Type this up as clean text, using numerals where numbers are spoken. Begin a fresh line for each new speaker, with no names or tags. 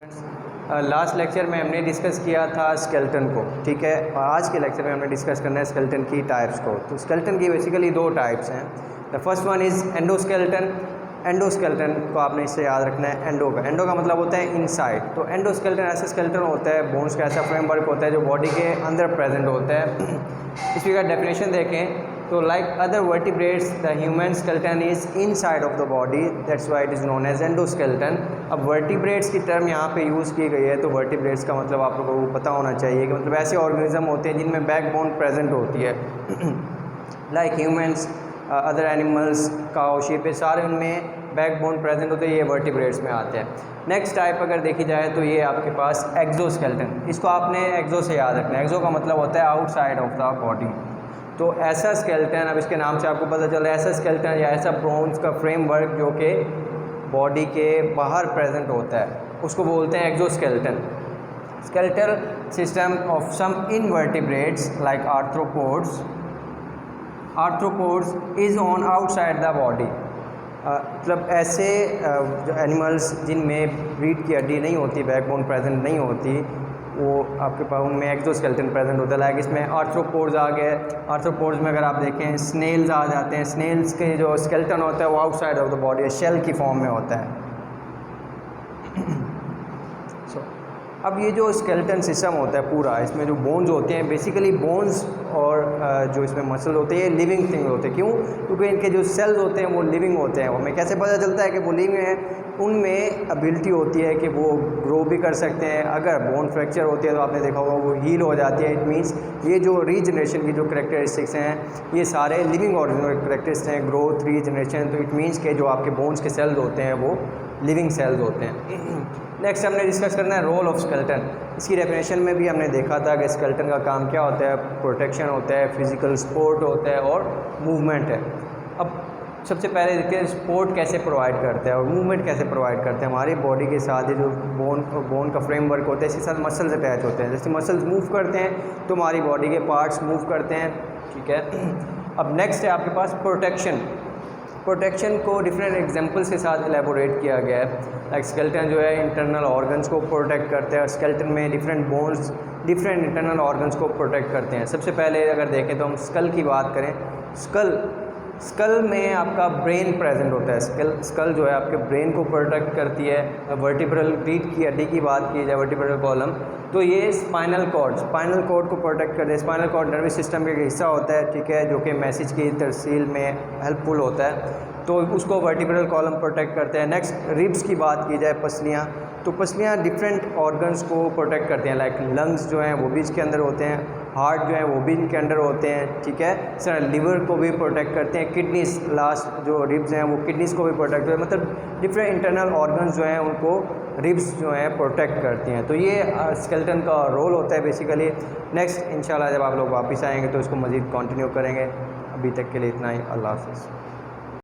Last lecture में हमने discuss किया था स्केलेटन को, ठीक है। और आज के लेक्चर में हमने डिस्कस करना है स्केलेटन की टाइप्स को। तो स्केलेटन की बेसिकली दो टाइप्स हैं। The first one is endoskeleton. Endoskeleton को आपने इससे याद रखना है, एंडो का मतलब होता है इनसाइड। तो एंडोस्केलेटन ऐसा स्केलेटन होता है, बोन्स का ऐसा फ्रेमवर्क होता है जो बॉडी के अंदर प्रेजेंट होता है। इसकी अगर डेफिनेशन देखें तो like other vertebrates the human skeleton is inside of the body, that's why it is known as endoskeleton. अब वर्टिब्रेट्स की टर्म यहाँ पे यूज़ की गई है, तो वर्टिब्रेट्स का मतलब आप लोगों को पता होना चाहिए कि मतलब ऐसे ऑर्गेनिज्म होते हैं जिनमें बैकबोन प्रेजेंट होती है लाइक ह्यूमन्स, अदर एनिमल्स, काऊ, शीप, सारे उनमें बैकबोन प्रेजेंट होते हैं, ये वर्टिब्रेट्स में आते हैं। नेक्स्ट टाइप अगर देखी जाए तो ये आपके पास एक्सोस्केलेटन। इसको आपने एक्सो से याद रखना है। एक्सो का मतलब होता है आउटसाइड ऑफ द बॉडी। तो ऐसा स्केलेटन, अब इसके नाम से आपको पता चल रहा है, ऐसा स्केलेटन या ऐसा बोन्स का फ्रेमवर्क जो कि बॉडी के बाहर प्रेजेंट होता है, उसको बोलते हैं exoskeleton. Skeletal system of some invertebrates like arthropods is on outside the body. मतलब ऐसे एनिमल्स जिनमें रीढ़ की हड्डी नहीं होती, बैकबोन प्रेजेंट नहीं होती, वो आपके पास उनमें एक्सोस्केलेटन प्रेजेंट होता है। लाइक इसमें आर्थ्रोपोड्स आ गए। आर्थ्रोपोड्स में अगर आप देखें स्नेल्स आ जाते हैं। स्नेल्स के जो स्केलेटन होता है वो outside of the body shell की फॉर्म में होता है। अब ये जो स्केलेटन सिस्टम होता है पूरा, इसमें जो बोन्स होते हैं, बेसिकली बोन्स और जो इसमें मसल होते हैं ये लिविंग थिंग होते हैं। क्यों? क्योंकि इनके जो सेल्स होते हैं वो लिविंग होते हैं। हमें कैसे पता चलता है कि वो लिविंग है? उनमें एबिलिटी होती है कि वो ग्रो भी कर सकते हैं। अगर बोन फ्रैक्चर होती है तो आपने देखा होगा वो हील हो जाती है। इट मीन्स ये जो रीजनरेशन की जो करेक्टरिस्टिक्स हैं ये सारे लिविंग ऑर्गेनिज्म के करेक्टरिस्टिक्स हैं, ग्रोथ, रीजनरेशन। तो इट मीन्स के जो आपके बोन्स के सेल्स होते हैं वो लिविंग सेल्स होते हैं। नेक्स्ट हमने डिस्कस करना है रोल ऑफ स्केलेटन। इसकी डेफिनेशन में भी हमने देखा था कि स्केलेटन का काम क्या होता है। प्रोटेक्शन होता है, फिजिकल सपोर्ट होता है और मूवमेंट है। अब सबसे पहले देखते हैं सपोर्ट कैसे प्रोवाइड करता है और मूवमेंट कैसे प्रोवाइड करते हैं। हमारी बॉडी के साथ ये जो बोन का फ्रेमवर्क होता है इसके साथ मसल्स अटैच होते हैं। जैसे मसल्स मूव करते हैं तो हमारी बॉडी के पार्ट्स मूव करते हैं, ठीक है। अब नेक्स्ट है आपके पास प्रोटेक्शन। प्रोटेक्शन को डिफरेंट एग्जांपल्स के साथ एलेबोरेट किया गया है। लाइक स्केलेटन जो है इंटरनल ऑर्गन्स को प्रोटेक्ट करते हैं। स्केलेटन में different bones different internal organs को प्रोटेक्ट करते हैं। सबसे पहले अगर देखें तो हम स्कल की बात करें। स्कल में आपका ब्रेन प्रेजेंट होता है। स्कल जो है आपके ब्रेन को प्रोटेक्ट करती है। वर्टिब्रल रीढ़ की हड्डी की बात की जाए, वर्टिब्रल कॉलम, तो ये स्पाइनल कॉर्ड को प्रोटेक्ट करते हैं। स्पाइनल कॉर्ड नर्वस सिस्टम का एक हिस्सा होता है, ठीक है, जो कि मैसेज की तरसील में हेल्पफुल होता है, तो उसको वर्टिब्रल कॉलम प्रोटेक्ट करते हैं। नेक्स्ट रिब्स की बात की जाए, पसलियाँ, तो पसलियाँ डिफरेंट ऑर्गन्स को प्रोटेक्ट करती हैं। लाइक लंग्स जो हैं वो भी इसके अंदर होते हैं, हार्ट जो है वो भी इनके अंडर होते हैं, ठीक है। सर लिवर को भी प्रोटेक्ट करते हैं। किडनीज, लास्ट जो रिब्स हैं वो किडनीज को भी प्रोटेक्ट करते हैं। मतलब डिफरेंट इंटरनल ऑर्गन्स जो हैं उनको रिब्स जो हैं प्रोटेक्ट करती हैं। तो ये स्केलेटन का रोल होता है बेसिकली। नेक्स्ट इंशाल्लाह जब आप लोग वापस आएंगे तो इसको मज़ीद कंटिन्यू करेंगे। अभी तक के लिए इतना ही। अल्लाह हाफ़िज़।